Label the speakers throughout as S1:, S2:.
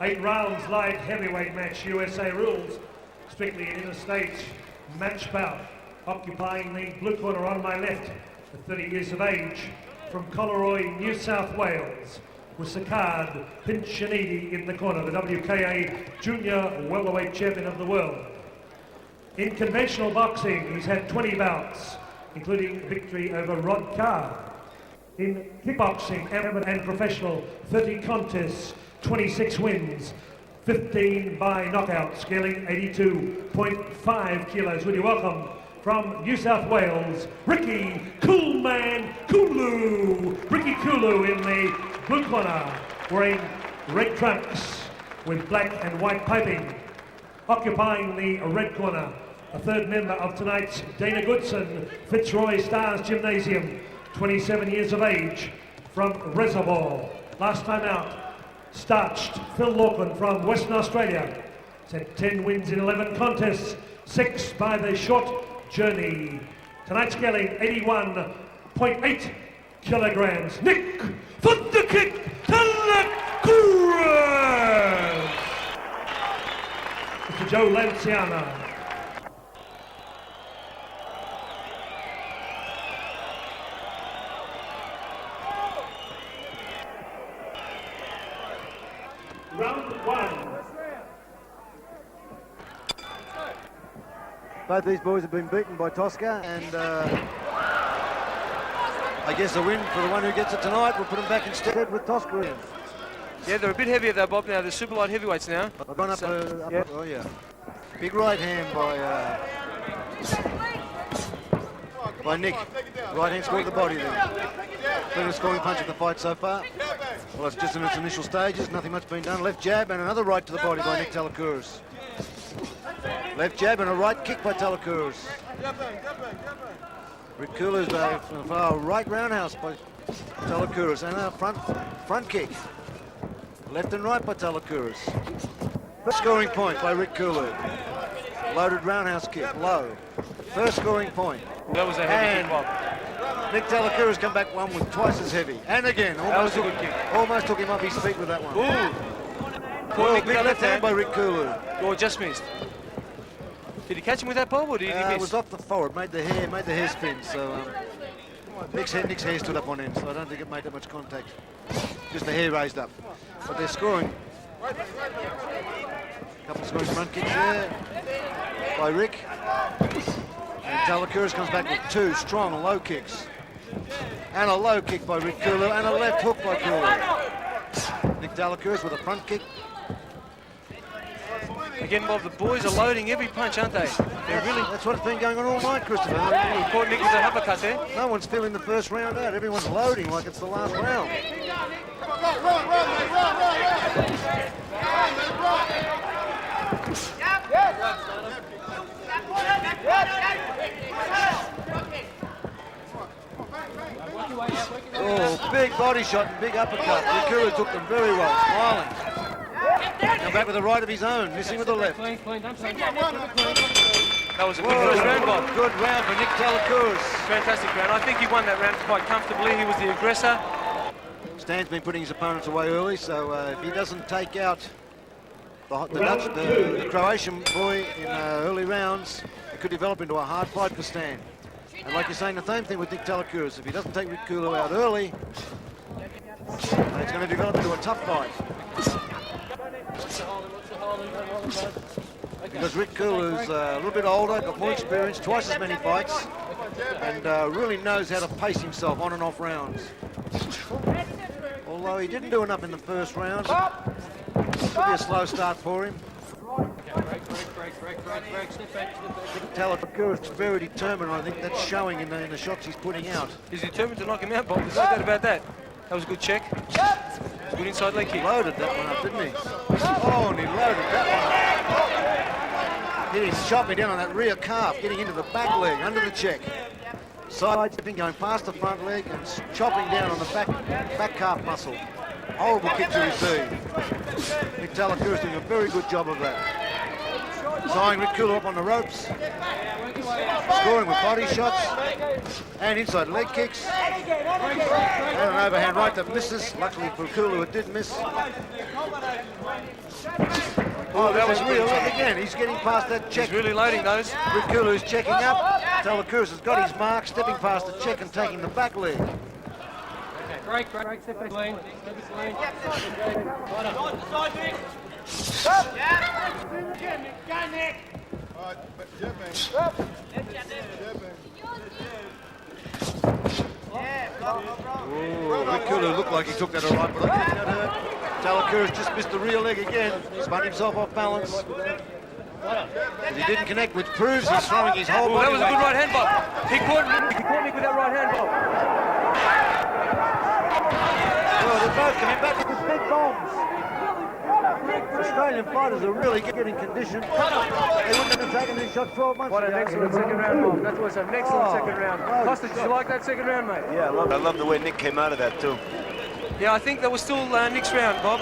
S1: 8 rounds light heavyweight match, USA rules. Strictly an interstate match bout. Occupying the blue corner on my left, at 30 years of age, from Collaroy, New South Wales, with Sakard Pinchanidi in the corner, the WKA Junior Welterweight Champion of the world. In conventional boxing, he's had 20 bouts, including victory over Rod Carr. In kickboxing, amateur and professional, 30 contests, 26 wins, 15 by knockout, scaling 82.5 kilos. Would you welcome, from New South Wales, Ricky Kulu. Ricky Kulu in the blue corner, wearing red trunks with black and white piping. Occupying the red corner, a third member of tonight's Dana Goodson Fitzroy Stars Gymnasium, 27 years of age, from Reservoir. Last time out, starched Phil Lorcan from Western Australia. He's had 10 wins in 11 contests, 6 by the short journey. Tonight scaling 81.8 kilograms. Nick the Kick Talakouris. Mr. Joe Lanciano. Round 1.
S2: Both these boys have been beaten by Tosca, and I guess a win for the one who gets it tonight will put them back instead with Tosca in.
S3: Yeah, they're a bit heavier though, Bob. Now they're super light heavyweights now.
S2: I've gone up,
S3: yeah.
S2: Oh yeah. Big right hand by Nick. Right hand scored the body there. Been a scoring punch in the fight so far. Well, it's just in its initial stages. Nothing much been done. Left jab and another right to the body by Nick Talakouris. Left jab and a right kick by Talakouris. Rick Kulu's a right roundhouse by Talakouris and a front kick. Left and right by Talakouris. First scoring point by Rick Kulu. Loaded roundhouse kick, low. First scoring point.
S3: That was a heavy kick, Bob.
S2: Nick Talakouris come back one with twice as heavy. And again, almost
S3: that was a good kick.
S2: Almost took him off his feet with that one.
S3: Ooh.
S2: Well, big left hand by Rick Kulu.
S3: Oh, just missed. Did he catch him with that, Bob, or did he miss?
S2: It was off the forward, made the hair spin, so Nick's hair stood up on end, so I don't think it made that much contact. Just the hair raised up. But they're scoring. A couple of scoring front kicks there by Rick. And Talakouris comes back with 2 strong low kicks. And a low kick by Rick Kulu, and a left hook by Kulu. Nick Talakouris with a front kick.
S3: Again, Bob, the boys are loading every punch, aren't they? They're really...
S2: That's what's been going on all night, Christopher.
S3: We caught Nick with a uppercut there.
S2: No one's feeling the first round out. Everyone's loading like it's the last round. Oh, big body shot and big uppercut. Rick Kulu took them very well, smiling. Come back with a right of his own, missing with the left.
S3: That was a good first round, Bob.
S2: Good round for Nick Talakouris.
S3: Fantastic round. I think he won that round quite comfortably. He was the aggressor.
S2: Stan's been putting his opponents away early, so if he doesn't take out the Croatian boy in early rounds, it could develop into a hard fight for Stan. And like you're saying, the same thing with Nick Talakouris. If he doesn't take Rick Kulu out early, it's going to develop into a tough fight. Because Rick Kulu's a little bit older, got more experience, twice as many fights, and really knows how to pace himself on and off rounds. Although he didn't do enough in the first round, could be a slow start for him. Talakouris is very determined, and I think that's showing in the shots he's putting out.
S3: He's determined to knock him out, Bob. There's no doubt about that. That was a good check. Good inside leg kick.
S2: Loaded that one up, didn't he? Oh, and he loaded that one up. Hitting, chopping down on that rear calf, getting into the back leg, under the check. Side stepping, going past the front leg and chopping down on the back calf muscle. Horrible kick to receive. Nick Talakouris doing a very good job of that. Tying Rick Kulu up on the ropes. Scoring with body shots. And inside leg kicks. And an overhand right that misses. Luckily for Kulu it did miss. Oh, that was real leg again. He's getting past that check.
S3: He's really loading those.
S2: Rick Kulu's checking up. Talakouris has got his mark, stepping past the check and taking the back leg.
S4: Break, step back lane.
S2: Rick Kulu looked like he took that all right, but I think that hurt. Talakouris just missed the rear leg again. Spun himself off balance. He didn't connect, which proves he's throwing his whole body.
S3: That was a good right hand, Bob. He caught Nick with that right hand, Bob.
S2: Well, they're both coming back with big bombs. Australian fighters are really getting conditioned. They wouldn't have taken this shot 12 months ago.
S3: What an excellent second round, Bob. That was an excellent second round. Costa, did you like that second round, mate?
S5: Yeah, I love the way Nick came out of that too.
S3: Yeah, I think that was still Nick's round, Bob.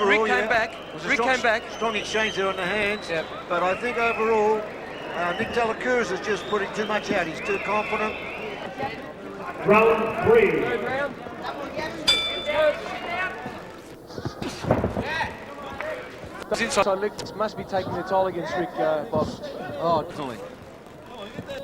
S3: Rick came back. Rick came back.
S2: Strong exchange there on the hands.
S3: Yep.
S2: But I think overall, Nick Talakouris is just putting too much out. He's too confident.
S1: Round 3.
S3: Inside Nick must be taking the toll against Rick, Bob.
S2: Oh, definitely.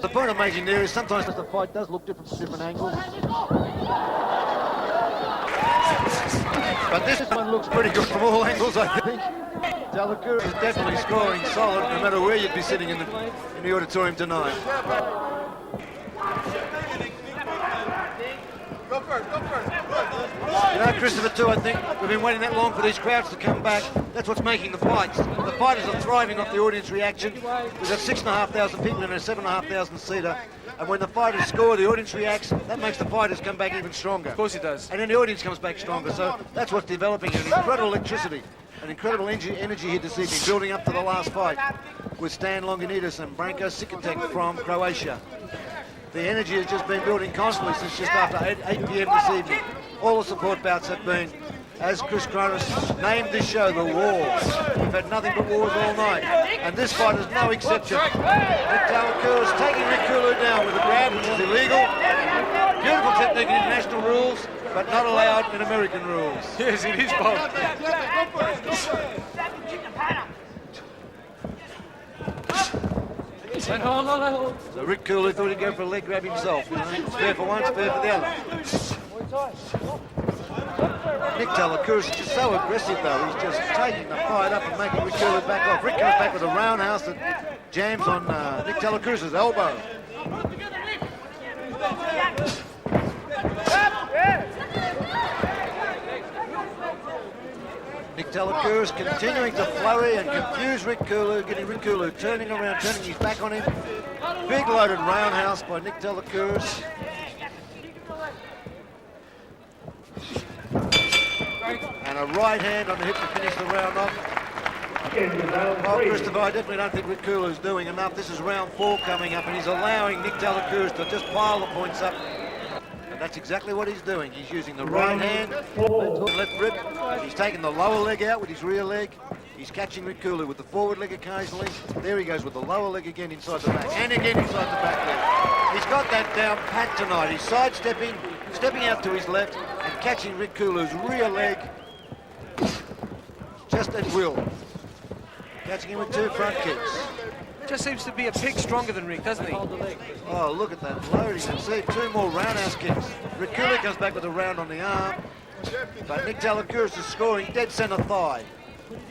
S2: The point I'm making there is sometimes the fight does look different from different angles. But this one looks pretty good from all angles, I think. Talakouris is definitely scoring solid, no matter where you'd be sitting in the auditorium tonight.
S5: Go first.
S2: You know, Christopher, too, I think we've been waiting that long for these crowds to come back. That's what's making the fights. The fighters are thriving off the audience reaction. We've got 6,500 people in a 7,500 seater. And when the fighters score, the audience reacts. That makes the fighters come back even stronger.
S3: Of course it does.
S2: And then the audience comes back stronger. So that's what's developing an incredible electricity, an incredible energy here this evening, building up to the last fight with Stan Longinidis and Branko Sikatek from Croatia. The energy has just been building constantly since just after 8 p.m. this evening. All the support bouts have been, as Chris Cronus named this show, the wars. We've had nothing but wars all night. And this fight is no exception. Nick Talakouris taking Rick Kulu down with a grab, which is illegal. Beautiful technique in international rules, but not allowed in American rules.
S3: Yes, it is, Bob.
S2: So Rick Kulu thought he'd go for a leg grab himself. You know? It's fair for one, it's fair for the other. Nick Talakouris is just so aggressive though. He's just taking the fight up and making Rick Kulu back off. Rick comes back with a roundhouse that jams on Nick Talakouris' elbow. Nick Talakouris continuing to flurry and confuse Rick Kulu, getting Rick Kulu turning around, turning his back on him. Big loaded roundhouse by Nick Talakouris. And a right hand on the hip to finish the round off. Well, Christopher, I definitely don't think Rick Kulu's doing enough. This is round 4 coming up, and he's allowing Nick Talakouris to just pile the points up. And that's exactly what he's doing. He's using the right hand, left rib. He's taking the lower leg out with his rear leg. He's catching Rick Kulu with the forward leg occasionally. There he goes with the lower leg again inside the back, and again inside the back leg. He's got that down pat tonight. He's sidestepping, stepping out to his left, and catching Rick Kulu's rear leg just at will. Catching him with 2 front kicks.
S3: Just seems to be a pig stronger than Rick, doesn't he?
S2: Oh, look at that loading. And see, 2 more roundhouse kicks. Rick Kulu comes back with a round on the arm. But Nick Talakouris is scoring dead centre thigh. And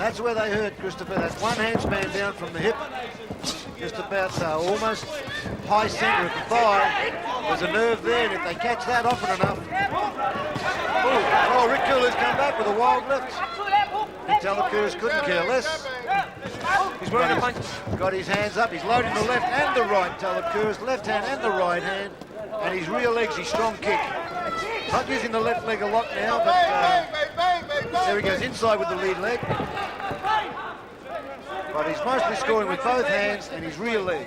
S2: that's where they hurt, Christopher. That one hand span down from the hip. Just about almost high centre of the thigh. There's a nerve there, and if they catch that often enough... Oh, Rick Kulu's come back with a wild lift. Nick Talakouris couldn't care less.
S3: He's wearing a punch.
S2: Got his hands up. He's loading the left and the right. Talakouris, left hand and the right hand. And his rear leg's his strong kick. Not using the left leg a lot now, but there he goes inside with the lead leg. But he's mostly scoring with both hands and his rear leg.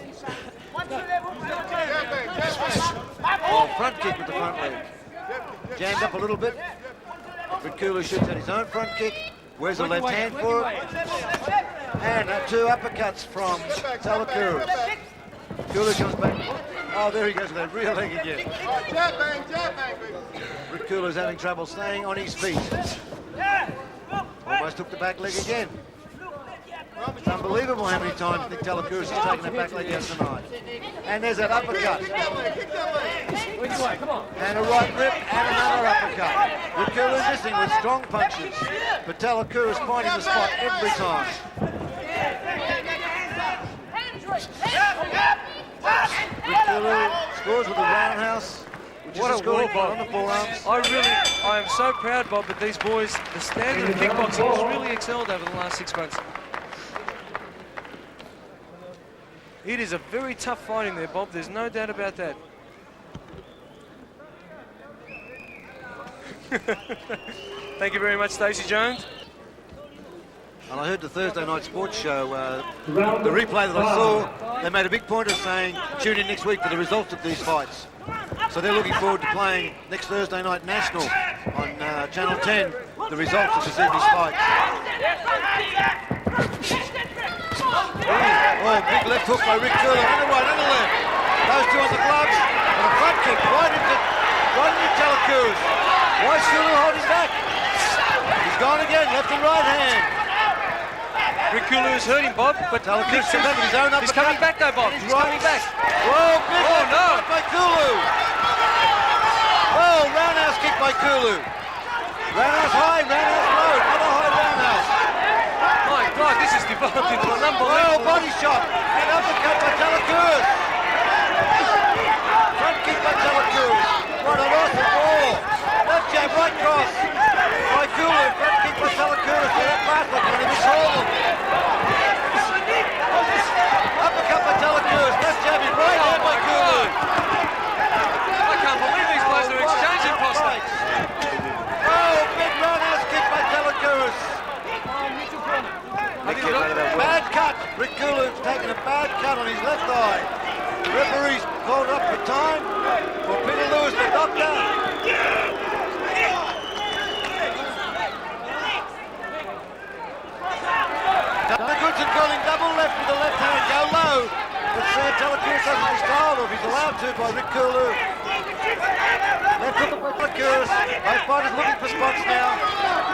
S2: Oh, front kick with the front leg. Jammed up a little bit. Rick Kulu shoots at his own front kick. Where's the left hand for it? And 2 uppercuts from Talakouris. Kulu comes back. Oh, there he goes with that rear leg again. Rick Kulu's having trouble staying on his feet. Almost took the back leg again. It's unbelievable how many times Nick Talakouris has taken the back leg out tonight. And there's that uppercut. And a right rip and another uppercut. Rick Kulu missing with strong punches, but Talakouris finding the spot every time. Rick Kulu scores with a roundhouse.
S3: What a war, Bob.
S2: On the forearms.
S3: I am so proud, Bob, that these boys, the standard of kickboxing has really excelled over the last 6 months. It is a very tough fight in there, Bob. There's no doubt about that. Thank you very much, Stacey Jones.
S2: And I heard the Thursday night sports show, the replay that I saw, they made a big point of saying, tune in next week for the results of these fights. So they're looking forward to playing next Thursday night national on Channel 10, the results of this evening's fights. Oh, big left hook by Rick Kulu, and the right and the left. Those two on the gloves, and a front kick right into Talakouris. Why is Kulu holding back? He's gone again, left and right hand.
S3: Rick Kulu is hurting, Bob, but
S2: Talakouris comes back with his own uppercut.
S3: he's coming back though, Bob. He's coming back.
S2: Whoa, big
S3: Oh, no.
S2: kick by Kulu. Oh, roundhouse kick by Kulu. Roundhouse high, roundhouse low. Another high roundhouse.
S3: My God, this has developed into an
S2: Oh,
S3: unbelievable...
S2: body shot. And uppercut by Talakouris. Front kick by Talakouris. Right on off the ball. Left jab, right cross. By Kulu. Front kick by Talakouris. Yeah, that last one, and he missed all of them. Uppercut by Talakouris. Left jab in right hand by Kulu.
S3: I can't believe these guys are exchanging prospects.
S2: Oh, big roundhouse kick by Talakouris. Bad cut. Rick Kulu's taking a bad cut on his left eye. The referee's called up for time for Peter Lewis, the doctor. Goodson calling double left with the left hand. Go low. But Talakouris doesn't respond, or if he's allowed to by Rick Kulu. Left hook by Talakouris. Both fighters looking for spots now.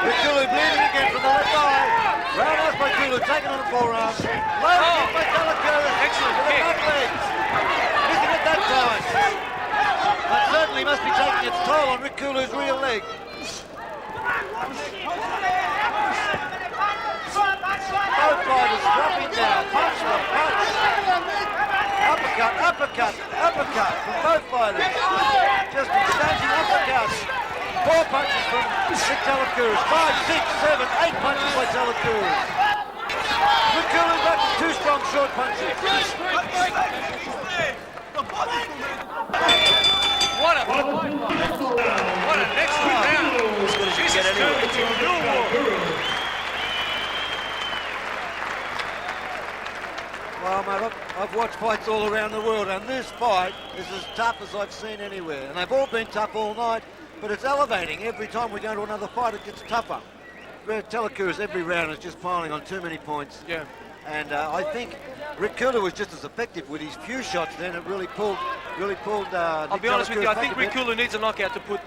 S2: Rick Kulu bleeding again from the left eye. Roundhouse by Kulu, taken on the forearm. Low kick by Talakouris.
S3: Excellent
S2: with the
S3: kick.
S2: back leg. Missing at that time. That certainly must be taking its toll on Rick Kulu's rear leg. Both fighters dropping down, punch for punch. Uppercut, uppercut, uppercut from both fighters. Just exchanging uppercuts. 4 punches from Nick Talakouris. 5, 6, 7, 8 punches by Talakouris. Rick Kulu back to 2 strong short punches.
S3: What an excellent round.
S5: As good as you can get anyway.
S2: Well, mate, I've watched fights all around the world, and this fight is as tough as I've seen anywhere. And they've all been tough all night, but it's elevating. Every time we go to another fight, it gets tougher. Talakouris every round is just piling on too many points.
S3: Yeah.
S2: And I think Rick Kulu was just as effective with his few shots then. It really pulled.
S3: I'll be honest with you, I think Rick Kulu needs a knockout to beat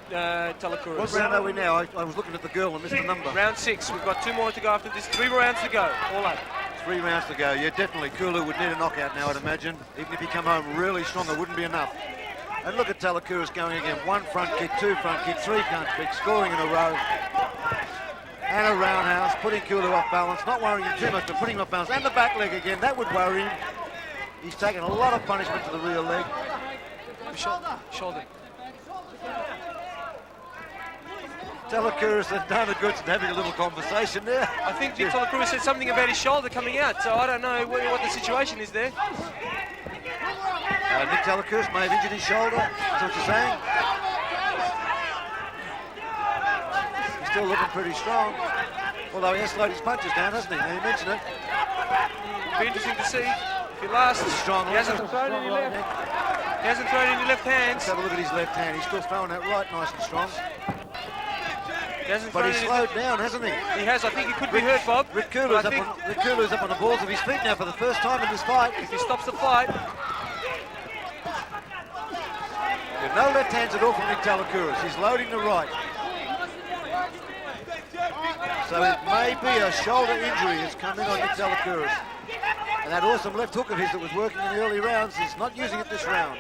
S3: Talakouris.
S2: What round are we now? I was looking at the girl and missed the number.
S3: Round 6. We've got 2 more to go after this. 3 rounds to go. All up.
S2: 3 rounds to go. Yeah, definitely. Kulu would need a knockout now, I'd imagine. Even if he come home really strong, it wouldn't be enough. And look at Talakouris going again. 1 front kick, 2 front kick, 3 front kicks, scoring in a row. And a roundhouse, putting Kulu off balance. Not worrying him too much, but putting him off balance. And the back leg again. That would worry him. He's taken a lot of punishment to the rear leg.
S3: Shoulder.
S2: Talakouris and Dana Goodson having a little conversation there.
S3: I think Nick Talakouris said something about his shoulder coming out, so I don't know what the situation is there.
S2: Nick Talakouris may have injured his shoulder. That's what you're saying. He's still looking pretty strong. Although he has slowed his punches down, hasn't he? Now you mention it.
S3: It'll be interesting to see if he lasts.
S2: Strong.
S3: He hasn't thrown any left. He hasn't thrown any left hands.
S2: Let's have a look at his left hand. He's still throwing that right nice and strong. But he's slowed down, hasn't he?
S3: He has. I think he could be hurt, Bob.
S2: Rick Kulu's up on the balls of his feet now for the first time in this fight.
S3: If he stops the fight.
S2: No left hands at all from Nick Talakouris. He's loading the right. So it may be a shoulder injury that's come in on Nick Talakouris. And that awesome left hook of his that was working in the early rounds is not using it this round.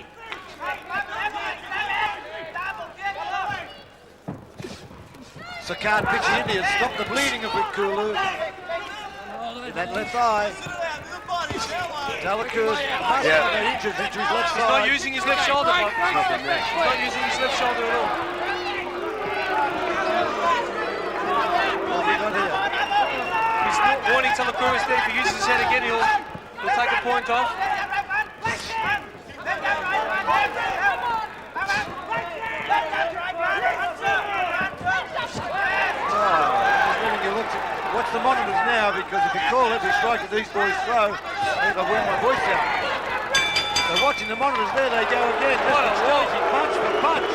S2: Sakard pitching in here, stop the bleeding of Rick Kulu. In that left eye. Talakouris must have an injury to his left side.
S3: He's not using his left shoulder, Bob. He's not using his left shoulder at all.
S2: What have we got here?
S3: He's warning Talakouris that if he uses his head again, he'll take a point off.
S2: Watch the monitors now, because if you call every strike that these boys throw, I think I've worn my voice out. So watching the monitors there, they go again. What a strategy, punch for punch.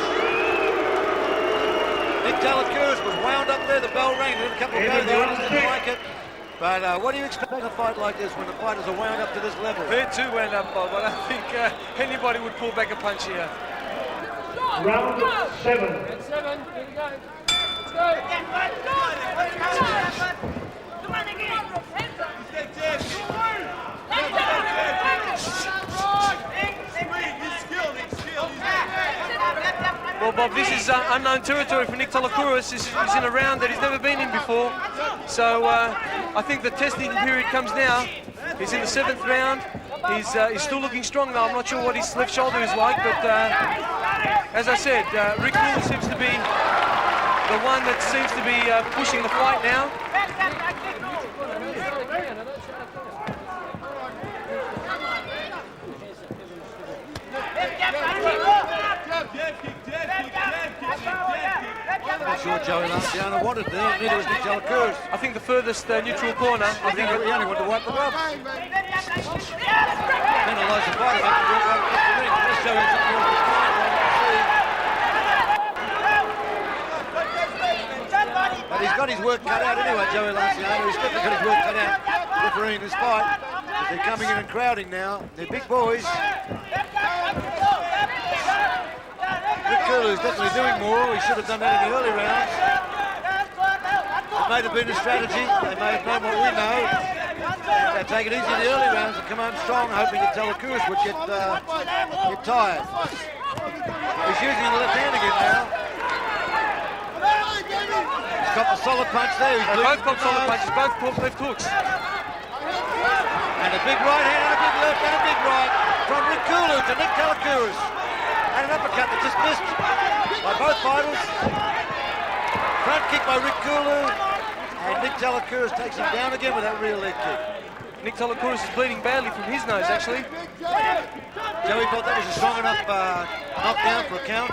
S2: Nick Talakouris was wound up there, the bell rang, a couple of goes, the others didn't like it. But what do you expect in a fight like this when the fighters are wound up to this level?
S3: They're too wound up, Bob. I don't think anybody would pull back a punch here.
S1: Round 7.
S4: Get 7. Here we go. Let's go.
S3: Well, Bob, this is unknown territory for Nick Talakouris. He's in a round that he's never been in before. So I think the testing period comes now. He's in the 7th round. He's still looking strong though. I'm not sure what his left shoulder is like, but as I said, Rick Kulu seems to be the one that seems to be pushing the fight now.
S2: I'm not sure Joey Lanciano wanted there, neither was Nick Talakouris.
S3: I think the furthest neutral corner. I think
S2: he only wanted to wipe the rub. Penalise the fighter, make him walk right across the ring. Let's show him something else this time. But he's got his work cut out anyway, Joey Lanciano. He's definitely got his work cut out refereeing this fight. They're coming in and crowding now. They're big boys. Rick Kulu is definitely doing more. He should have done that in the early rounds. It may have been a strategy. They may have known what we know. They take it easy in the early rounds and come on strong, hoping that Talakouris would get tired. He's using the left hand again now. He's got the solid punch there.
S3: They both got solid punches, both caught left hooks.
S2: And a big right hand and a big left and a big right from Rick Kulu to Nick Talakouris. And an uppercut that just missed by both fighters. Front kick by Rick Kulu. And Nick Talakouris takes him down again with that rear leg kick.
S3: Nick Talakouris is bleeding badly from his nose, actually.
S2: Joey thought that was a strong enough knockdown for a count.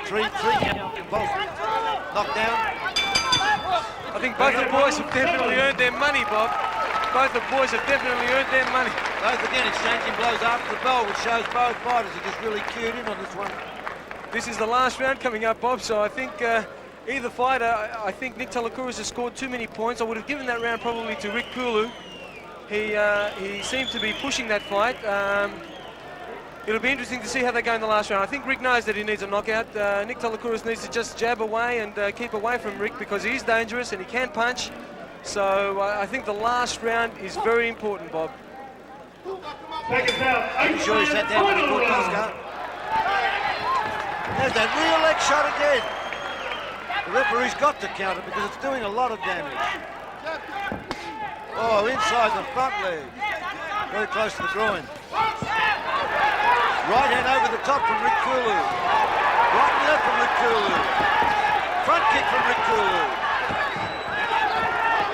S2: Three count both knockdown.
S3: I think both the boys have definitely earned their money, Bob. Both the boys have definitely earned their money.
S2: Both again exchanging blows after the bell, which shows both fighters are just really cued in on this one.
S3: This is the last round coming up, Bob, so I think either fighter, I think Nick Talakouris has scored too many points. I would have given that round probably to Rick Kulu. He seemed to be pushing that fight. It'll be interesting to see how they go in the last round. I think Rick knows that he needs a knockout. Nick Talakouris needs to just jab away and keep away from Rick because he's dangerous and he can punch. So I think the last round is very important, Bob.
S1: Seconds out.
S2: I'm sure he sat down when he caught Tusker. There's that rear leg shot again. The referee's got to count it because it's doing a lot of damage. Oh, inside the front leg. Very close to the groin. Right hand over the top from Rick Kulu. Right and left from Rick Kulu. Front kick from Rick Kulu.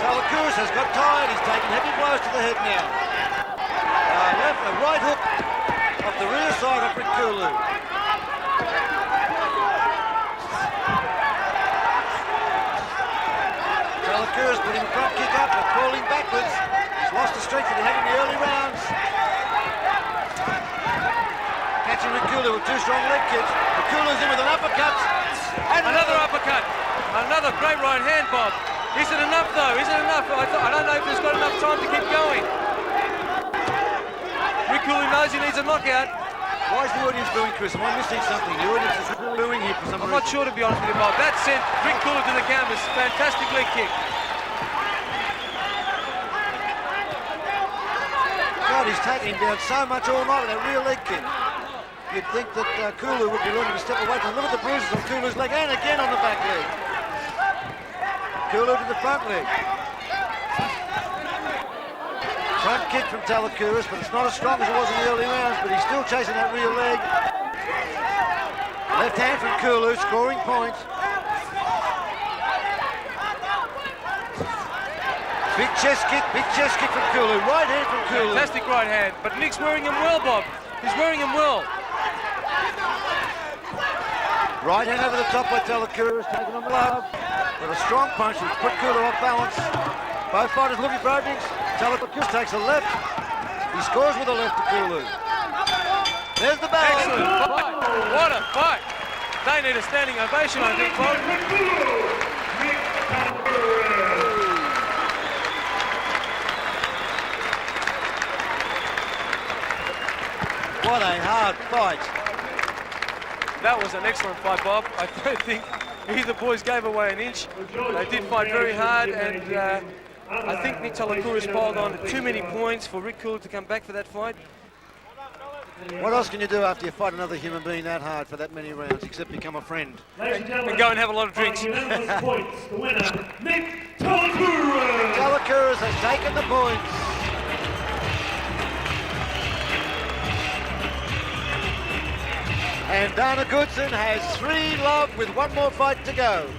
S2: Talakouris has got tired. He's taking heavy blows to the head now. Left, a right hook off the rear side of Rick Kulu. Talakouris putting the front kick up and falling backwards. He's lost the strength that he had in the early rounds. Catching Rick Kulu with two strong leg kicks. Rick Kulu's in with an uppercut.
S3: And another uppercut. Another great right hand, Bob. Is it enough though? Is it enough? I don't know if he's got enough time to keep going. Rick Kulu knows he needs a knockout.
S2: Why is the audience booing, Chris? Am I missing something? The audience is booing here for some reason.
S3: I'm not sure, to be honest with you, Bob. That sent Rick Kulu to the canvas. Fantastic leg kick.
S2: out. He's taking him down so much all night with that rear leg kick. You'd think that Kulu would be learning to step away from. Look at the bruises on Kulu's leg, and again on the back leg. Kulu to the front leg. Front kick from Talakouris, but it's not as strong as it was in the early rounds, but he's still chasing that rear leg. Left hand from Kulu, scoring points. Big chest kick from Kulu. Right hand from Kulu.
S3: Fantastic right hand, but Nick's wearing him well, Bob. He's wearing him well.
S2: Right hand over the top by Talakouris, taking on the glove. With a strong punch, which put Kulu off balance. Both fighters looking for openings. Talakouris takes a left. He scores with a left to Kulu. There's the bell.
S3: Excellent fight. What a fight. They need a standing ovation, I think, Bob.
S2: What a hard fight.
S3: That was an excellent fight, Bob. I don't think either boys gave away an inch. They did fight very hard, and I think Nick Talakouris piled on too many points for Rick Kulu to come back for that fight.
S2: What else can you do after you fight another human being that hard for that many rounds, except become a friend?
S3: And go and have a lot of drinks.
S1: The winner, Nick Talakouris.
S2: Talakouris has taken the points. And Dana Goodson has 3 love with 1 more fight to go.